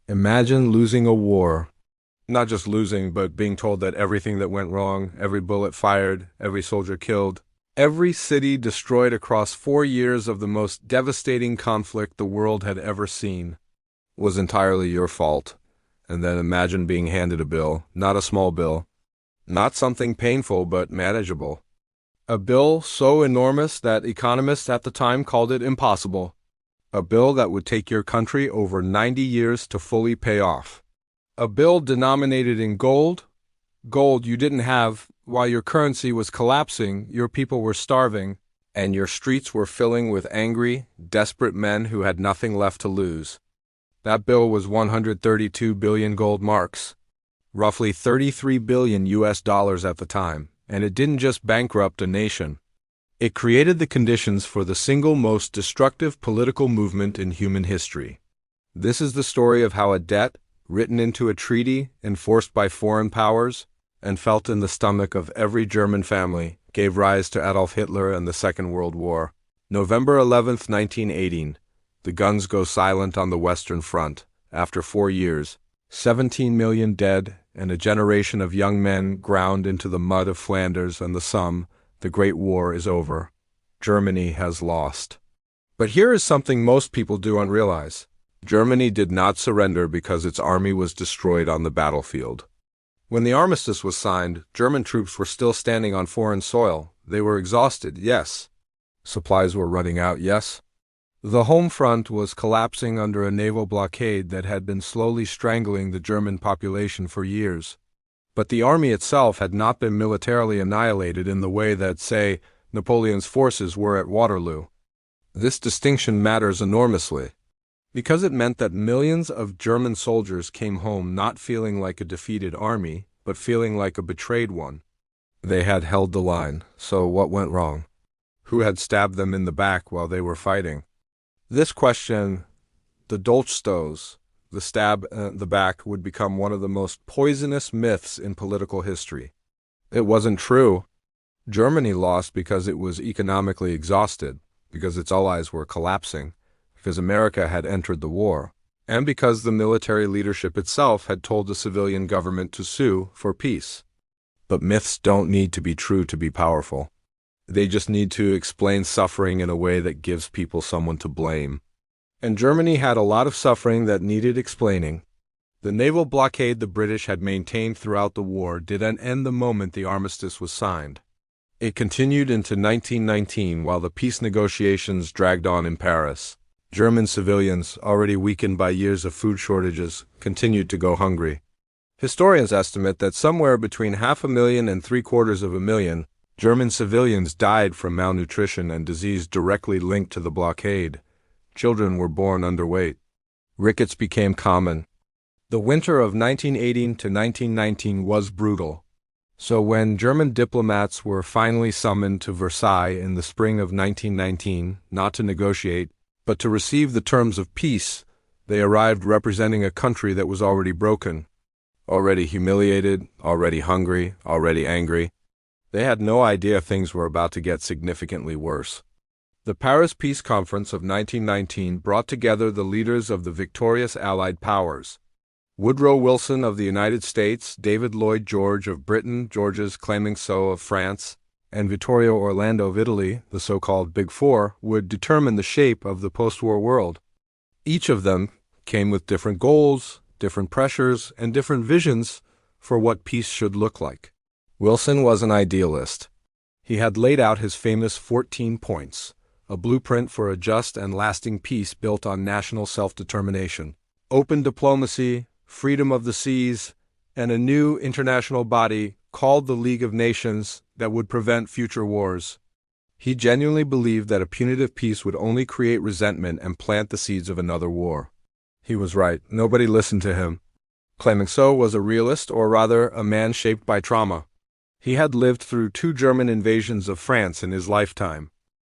Imagine losing a war. Not just losing, but being told that everything that went wrong, every bullet fired, every soldier killed, every city destroyed across 4 years of the most devastating conflict the world had ever seen, was entirely your fault. And then imagine being handed a bill, not a small bill, not something painful but manageable. A bill so enormous that economists at the time called it impossible. A bill that would take your country over 90 years to fully pay off. A bill denominated in gold you didn't have while your currency was collapsing, your people were starving, and your streets were filling with angry, desperate men who had nothing left to lose. That bill was 132 billion gold marks, roughly 33 billion US dollars at the time, and it didn't just bankrupt a nation. It created the conditions for the single most destructive political movement in human history. This is the story of how a debt, written into a treaty, enforced by foreign powers, and felt in the stomach of every German family, gave rise to Adolf Hitler and the Second World War. November 11th, 1918. The guns go silent on the Western Front. After 4 years, 17 million dead, and a generation of young men ground into the mud of Flanders and the Somme. The Great War is over. Germany has lost. But here is something most people don't realize. Germany did not surrender because its army was destroyed on the battlefield. When the armistice was signed, German troops were still standing on foreign soil. They were exhausted, yes. Supplies were running out, yes. The home front was collapsing under a naval blockade that had been slowly strangling the German population for years. But the army itself had not been militarily annihilated in the way that, say, Napoleon's forces were at Waterloo. This distinction matters enormously, because it meant that millions of German soldiers came home not feeling like a defeated army, but feeling like a betrayed one. They had held the line, so what went wrong? Who had stabbed them in the back while they were fighting? This question, the Dolchstoß, the stab in the back, would become one of the most poisonous myths in political history. It wasn't true. Germany lost because it was economically exhausted, because its allies were collapsing, because America had entered the war, and because the military leadership itself had told the civilian government to sue for peace. But myths don't need to be true to be powerful. They just need to explain suffering in a way that gives people someone to blame. And Germany had a lot of suffering that needed explaining. The naval blockade the British had maintained throughout the war didn't end the moment the armistice was signed. It continued into 1919 while the peace negotiations dragged on in Paris. German civilians, already weakened by years of food shortages, continued to go hungry. Historians estimate that somewhere between 500,000 and 750,000 German civilians died from malnutrition and disease directly linked to the blockade. Children were born underweight. Rickets became common. The winter of 1918 to 1919 was brutal. So when German diplomats were finally summoned to Versailles in the spring of 1919, not to negotiate, but to receive the terms of peace, they arrived representing a country that was already broken, already humiliated, already hungry, already angry. They had no idea things were about to get significantly worse. The Paris Peace Conference of 1919 brought together the leaders of the victorious Allied powers. Woodrow Wilson of the United States, David Lloyd George of Britain, Georges Clemenceau of France, and Vittorio Orlando of Italy, the so-called Big Four, would determine the shape of the post-war world. Each of them came with different goals, different pressures, and different visions for what peace should look like. Wilson was an idealist. He had laid out his famous 14 points, a blueprint for a just and lasting peace built on national self-determination, open diplomacy, freedom of the seas, and a new international body called the League of Nations that would prevent future wars. He genuinely believed that a punitive peace would only create resentment and plant the seeds of another war. He was right. Nobody listened to him. Clemenceau was a realist, or rather, a man shaped by trauma. He had lived through 2 German invasions of France in his lifetime.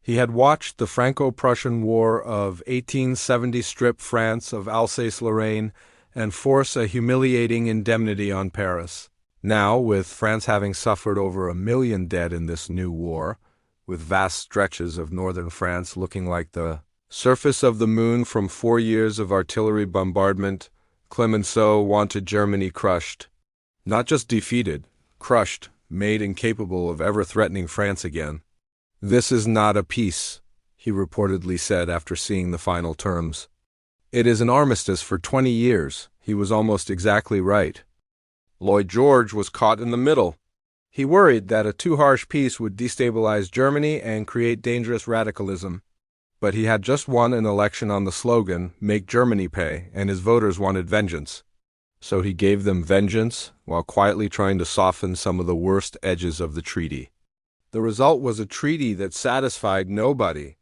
He had watched the Franco-Prussian War of 1870 strip France of Alsace-Lorraine and force a humiliating indemnity on Paris. Now, with France having suffered over 1 million dead in this new war, with vast stretches of northern France looking like the surface of the moon from 4 years of artillery bombardment, Clemenceau wanted Germany crushed. Not just defeated, crushed, made incapable of ever threatening France again. "This is not a peace," he reportedly said after seeing the final terms. "It is an armistice for 20 years. He was almost exactly right. Lloyd George was caught in the middle. He worried that a too harsh peace would destabilize Germany and create dangerous radicalism. But he had just won an election on the slogan, "Make Germany Pay," and his voters wanted vengeance. So he gave them vengeance while quietly trying to soften some of the worst edges of the treaty. The result was a treaty that satisfied nobody.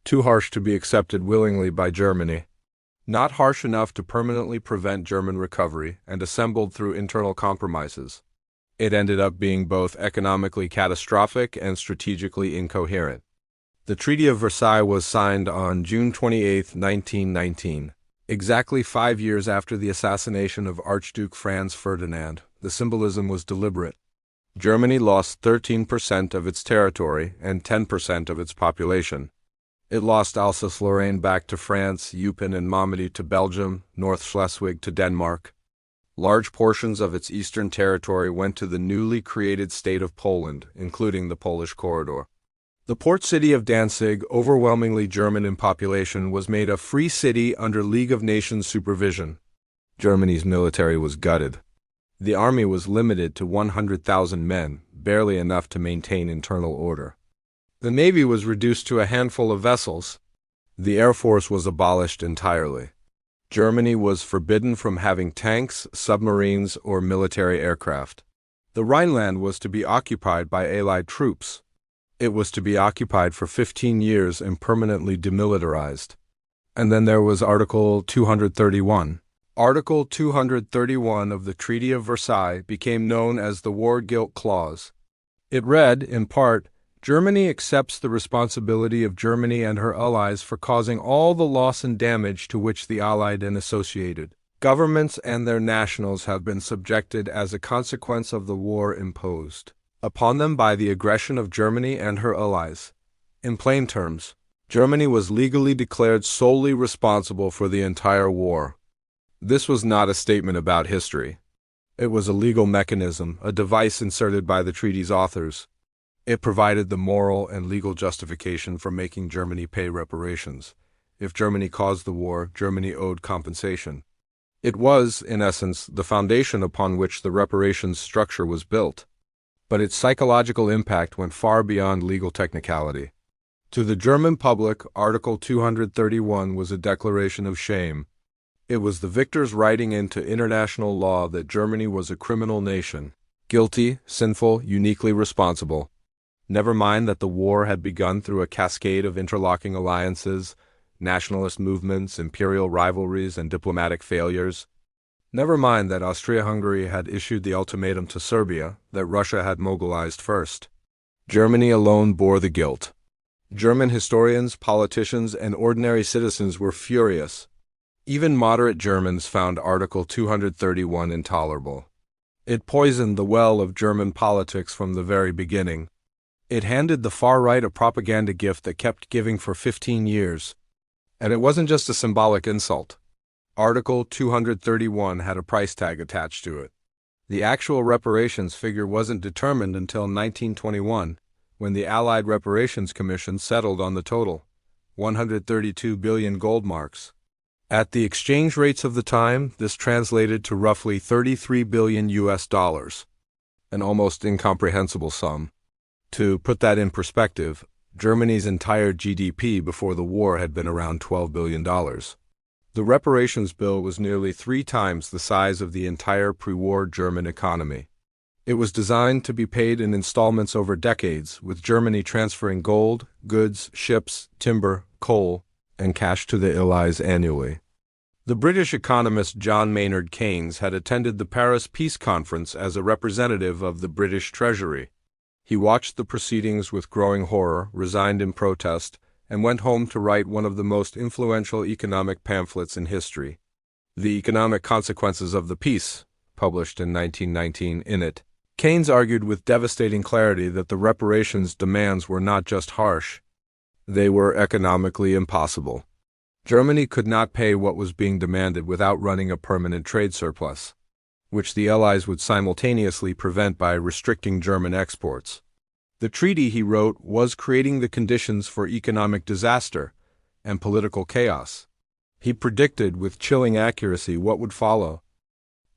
Too harsh to be accepted willingly by Germany. Not harsh enough to permanently prevent German recovery, and assembled through internal compromises. It ended up being both economically catastrophic and strategically incoherent. The Treaty of Versailles was signed on June 28, 1919, exactly 5 years after the assassination of Archduke Franz Ferdinand. The symbolism was deliberate. Germany lost 13% of its territory and 10% of its population. It lost Alsace-Lorraine back to France, Eupen and Normandy to Belgium, North Schleswig to Denmark. Large portions of its eastern territory went to the newly created state of Poland, including the Polish corridor. The port city of Danzig, overwhelmingly German in population, was made a free city under League of Nations supervision. Germany's military was gutted. The army was limited to 100,000 men, barely enough to maintain internal order. The navy was reduced to a handful of vessels. The air force was abolished entirely. Germany was forbidden from having tanks, submarines, or military aircraft. The Rhineland was to be occupied by Allied troops. It was to be occupied for 15 years and permanently demilitarized. And then there was Article 231. Article 231 of the Treaty of Versailles became known as the War Guilt Clause. It read, in part, "Germany accepts the responsibility of Germany and her allies for causing all the loss and damage to which the Allied and associated governments and their nationals have been subjected as a consequence of the war imposed upon them by the aggression of Germany and her allies." In plain terms, Germany was legally declared solely responsible for the entire war. This was not a statement about history. It was a legal mechanism, a device inserted by the treaty's authors. It provided the moral and legal justification for making Germany pay reparations. If Germany caused the war, Germany owed compensation. It was, in essence, the foundation upon which the reparations structure was built. But its psychological impact went far beyond legal technicality. To the German public, Article 231 was a declaration of shame. It was the victors writing into international law that Germany was a criminal nation, guilty, sinful, uniquely responsible. Never mind that the war had begun through a cascade of interlocking alliances, nationalist movements, imperial rivalries, and diplomatic failures. Never mind that Austria-Hungary had issued the ultimatum to Serbia, that Russia had mobilized first. Germany alone bore the guilt. German historians, politicians, and ordinary citizens were furious. Even moderate Germans found Article 231 intolerable. It poisoned the well of German politics from the very beginning. It handed the far right a propaganda gift that kept giving for 15 years. And it wasn't just a symbolic insult. Article 231 had a price tag attached to it. The actual reparations figure wasn't determined until 1921, when the Allied Reparations Commission settled on the total, 132 billion gold marks. At the exchange rates of the time, this translated to roughly 33 billion US dollars, an almost incomprehensible sum. To put that in perspective, Germany's entire GDP before the war had been around $12 billion. The reparations bill was nearly 3 times the size of the entire pre-war German economy. It was designed to be paid in installments over decades, with Germany transferring gold, goods, ships, timber, coal, and cash to the Allies annually. The British economist John Maynard Keynes had attended the Paris Peace Conference as a representative of the British Treasury. He watched the proceedings with growing horror, resigned in protest, and went home to write one of the most influential economic pamphlets in history, The Economic Consequences of the Peace, published in 1919. In it, Keynes argued with devastating clarity that the reparations demands were not just harsh, they were economically impossible. Germany could not pay what was being demanded without running a permanent trade surplus, which the Allies would simultaneously prevent by restricting German exports. The treaty, he wrote, was creating the conditions for economic disaster and political chaos. He predicted with chilling accuracy what would follow.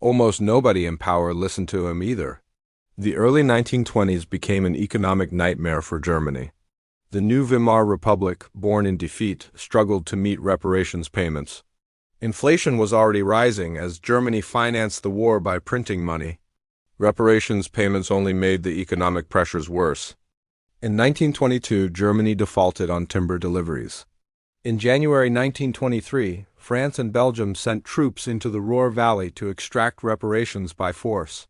Almost nobody in power listened to him either. The early 1920s became an economic nightmare for Germany. The new Weimar Republic, born in defeat, struggled to meet reparations payments. Inflation was already rising as Germany financed the war by printing money. Reparations payments only made the economic pressures worse. In 1922, Germany defaulted on timber deliveries. In January 1923, France and Belgium sent troops into the Ruhr Valley to extract reparations by force.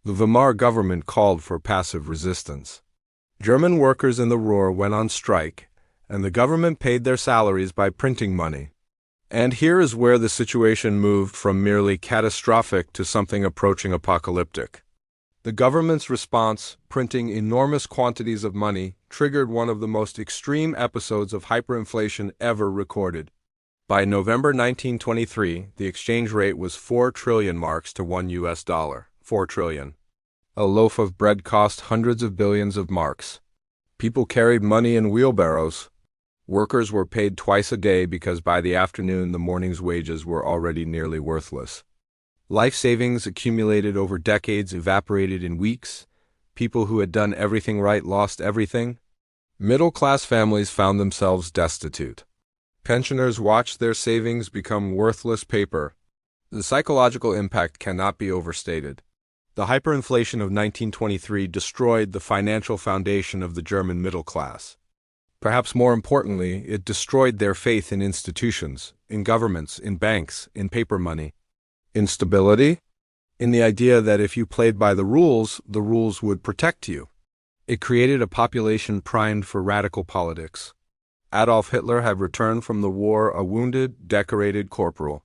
The Weimar government called for passive resistance. German workers in the Ruhr went on strike, and the government paid their salaries by printing money. And here is where the situation moved from merely catastrophic to something approaching apocalyptic. The government's response, printing enormous quantities of money, triggered one of the most extreme episodes of hyperinflation ever recorded. By November 1923, the exchange rate was 4 trillion marks to $1. 4 trillion. A loaf of bread cost hundreds of billions of marks. People carried money in wheelbarrows. Workers were paid twice a day because by the afternoon the morning's wages were already nearly worthless. Life savings accumulated over decades evaporated in weeks. People who had done everything right lost everything. Middle-class families found themselves destitute. Pensioners watched their savings become worthless paper. The psychological impact cannot be overstated. The hyperinflation of 1923 destroyed the financial foundation of the German middle class. Perhaps more importantly, it destroyed their faith in institutions, in governments, in banks, in paper money. Instability? In the idea that if you played by the rules would protect you. It created a population primed for radical politics. Adolf Hitler had returned from the war a wounded, decorated corporal.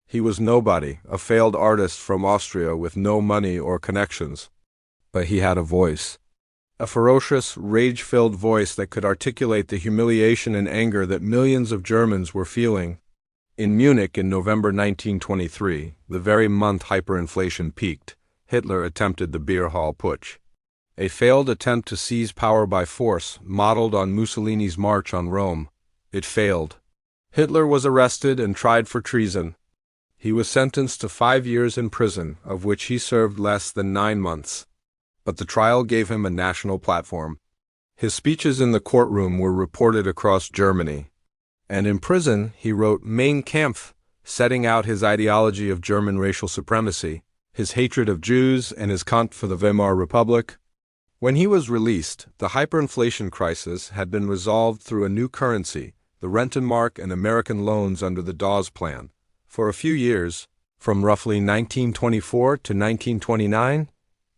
He was nobody, a failed artist from Austria with no money or connections. But he had a voice. A ferocious, rage-filled voice that could articulate the humiliation and anger that millions of Germans were feeling. In Munich in November 1923, the very month hyperinflation peaked, Hitler attempted the beer hall putsch. A failed attempt to seize power by force, modeled on Mussolini's march on Rome. It failed. Hitler was arrested and tried for treason. He was sentenced to 5 years in prison, of which he served less than 9 months. But the trial gave him a national platform. His speeches in the courtroom were reported across Germany. And in prison, he wrote Mein Kampf, setting out his ideology of German racial supremacy, his hatred of Jews, and his Kampf for the Weimar Republic. When he was released, the hyperinflation crisis had been resolved through a new currency, the Rentenmark and American loans under the Dawes Plan. For a few years, from roughly 1924 to 1929,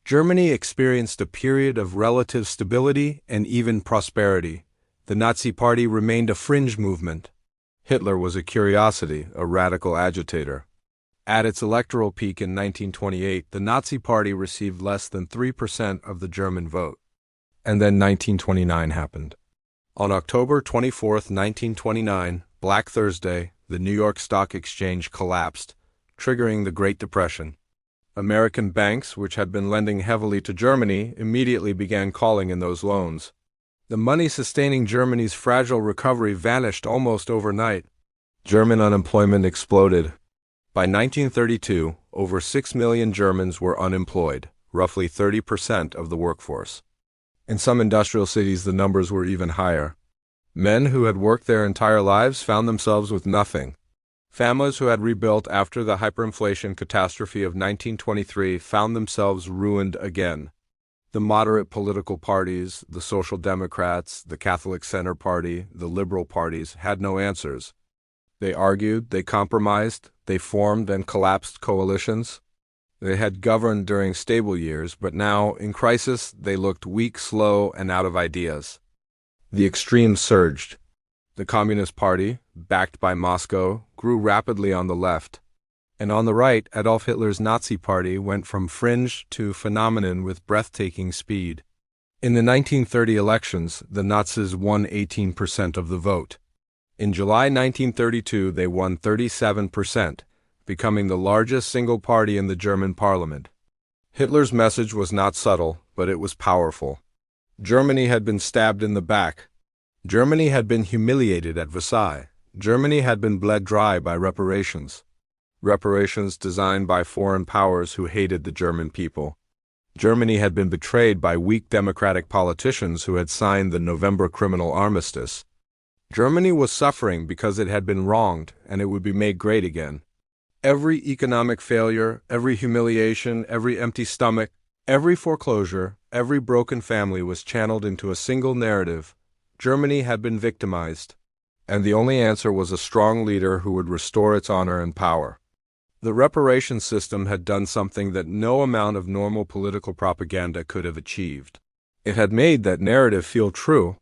Germany experienced a period of relative stability and even prosperity. The Nazi Party remained a fringe movement. Hitler was a curiosity, a radical agitator. At its electoral peak in 1928, the Nazi Party received less than 3% of the German vote. And then 1929 happened. On October 24, 1929, Black Thursday, the New York Stock Exchange collapsed, triggering the Great Depression. American banks, which had been lending heavily to Germany, immediately began calling in those loans. The money sustaining Germany's fragile recovery vanished almost overnight. German unemployment exploded. By 1932, over 6 million Germans were unemployed, roughly 30% of the workforce. In some industrial cities, the numbers were even higher. Men who had worked their entire lives found themselves with nothing. Families who had rebuilt after the hyperinflation catastrophe of 1923 found themselves ruined again. The moderate political parties, the Social Democrats, the Catholic Center Party, the Liberal parties had no answers. They argued, they compromised, they formed and collapsed coalitions. They had governed during stable years, but now, in crisis, they looked weak, slow, and out of ideas. The extremes surged. The Communist Party, backed by Moscow, grew rapidly on the left. And on the right, Adolf Hitler's Nazi Party went from fringe to phenomenon with breathtaking speed. In the 1930 elections, the Nazis won 18% of the vote. In July 1932, they won 37%, becoming the largest single party in the German parliament. Hitler's message was not subtle, but it was powerful. Germany had been stabbed in the back. Germany had been humiliated at Versailles. Germany had been bled dry by reparations. Reparations designed by foreign powers who hated the German people. Germany had been betrayed by weak democratic politicians who had signed the November criminal armistice. Germany was suffering because it had been wronged, and it would be made great again. Every economic failure, every humiliation, every empty stomach, every foreclosure, every broken family was channeled into a single narrative. Germany had been victimized, and the only answer was a strong leader who would restore its honor and power. The reparations system had done something that no amount of normal political propaganda could have achieved. It had made that narrative feel true,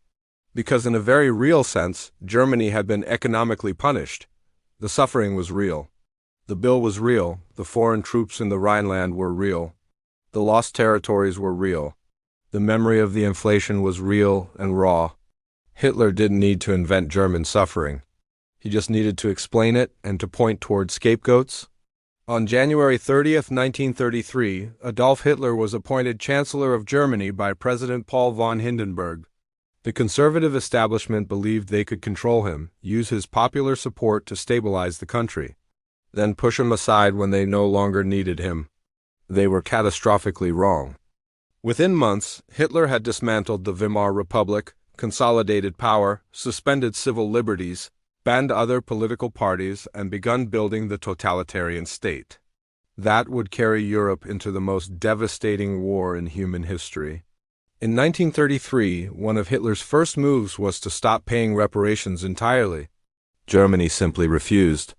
because in a very real sense, Germany had been economically punished. The suffering was real. The bill was real. The foreign troops in the Rhineland were real. The lost territories were real. The memory of the inflation was real and raw. Hitler didn't need to invent German suffering. He just needed to explain it and to point toward scapegoats. On January 30th, 1933, Adolf Hitler was appointed Chancellor of Germany by President Paul von Hindenburg. The conservative establishment believed they could control him, use his popular support to stabilize the country, then push him aside when they no longer needed him. They were catastrophically wrong. Within months, Hitler had dismantled the Weimar Republic, consolidated power, suspended civil liberties, banned other political parties, and begun building the totalitarian state. That would carry Europe into the most devastating war in human history. In 1933, one of Hitler's first moves was to stop paying reparations entirely. Germany simply refused.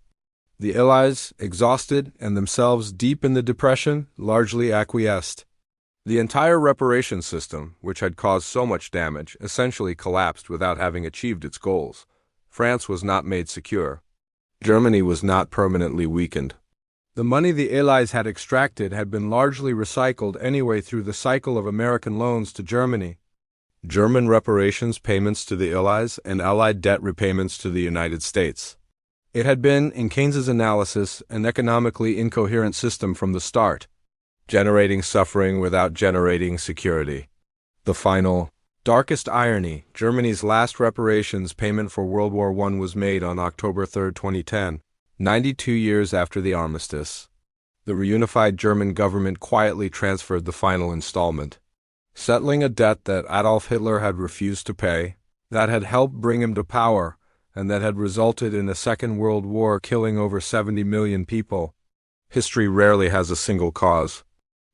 The Allies, exhausted and themselves deep in the depression, largely acquiesced. The entire reparations system, which had caused so much damage, essentially collapsed without having achieved its goals. France was not made secure. Germany was not permanently weakened. The money the Allies had extracted had been largely recycled anyway through the cycle of American loans to Germany. German reparations payments to the Allies and Allied debt repayments to the United States. It had been, in Keynes's analysis, an economically incoherent system from the start, generating suffering without generating security. The final, darkest irony, Germany's last reparations payment for World War I was made on October 3, 2010, 92 years after the armistice. The reunified German government quietly transferred the final installment, settling a debt that Adolf Hitler had refused to pay, that had helped bring him to power, and that had resulted in a Second World War killing over 70 million people. History rarely has a single cause.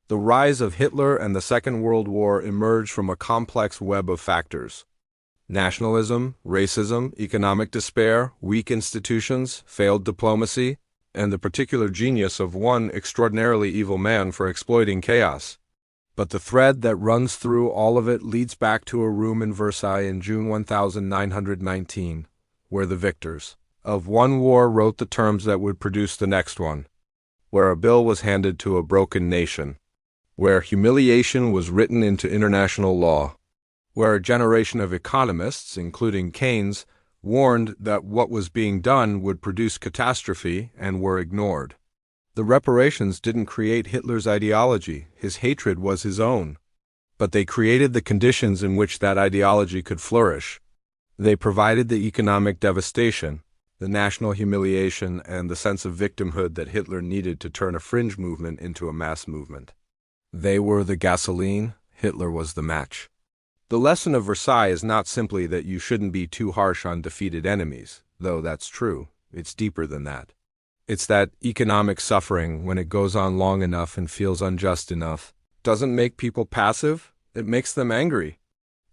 The rise of Hitler and the Second World War emerged from a complex web of factors. Nationalism, racism, economic despair, weak institutions, failed diplomacy, and the particular genius of one extraordinarily evil man for exploiting chaos. But the thread that runs through all of it leads back to a room in Versailles in June 1919, where the victors of one war wrote the terms that would produce the next one, where a bill was handed to a broken nation, where humiliation was written into international law, where a generation of economists, including Keynes, warned that what was being done would produce catastrophe and were ignored. The reparations didn't create Hitler's ideology, his hatred was his own. But they created the conditions in which that ideology could flourish. They provided the economic devastation, the national humiliation, and the sense of victimhood that Hitler needed to turn a fringe movement into a mass movement. They were the gasoline, Hitler was the match. The lesson of Versailles is not simply that you shouldn't be too harsh on defeated enemies, though that's true. It's deeper than that. It's that economic suffering, when it goes on long enough and feels unjust enough, doesn't make people passive, it makes them angry.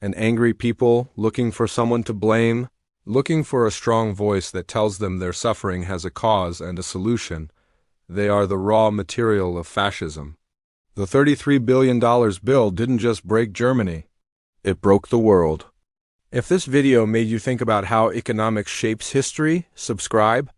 And angry people, looking for someone to blame, looking for a strong voice that tells them their suffering has a cause and a solution, they are the raw material of fascism. The $33 billion bill didn't just break Germany, it broke the world. If this video made you think about how economics shapes history, subscribe.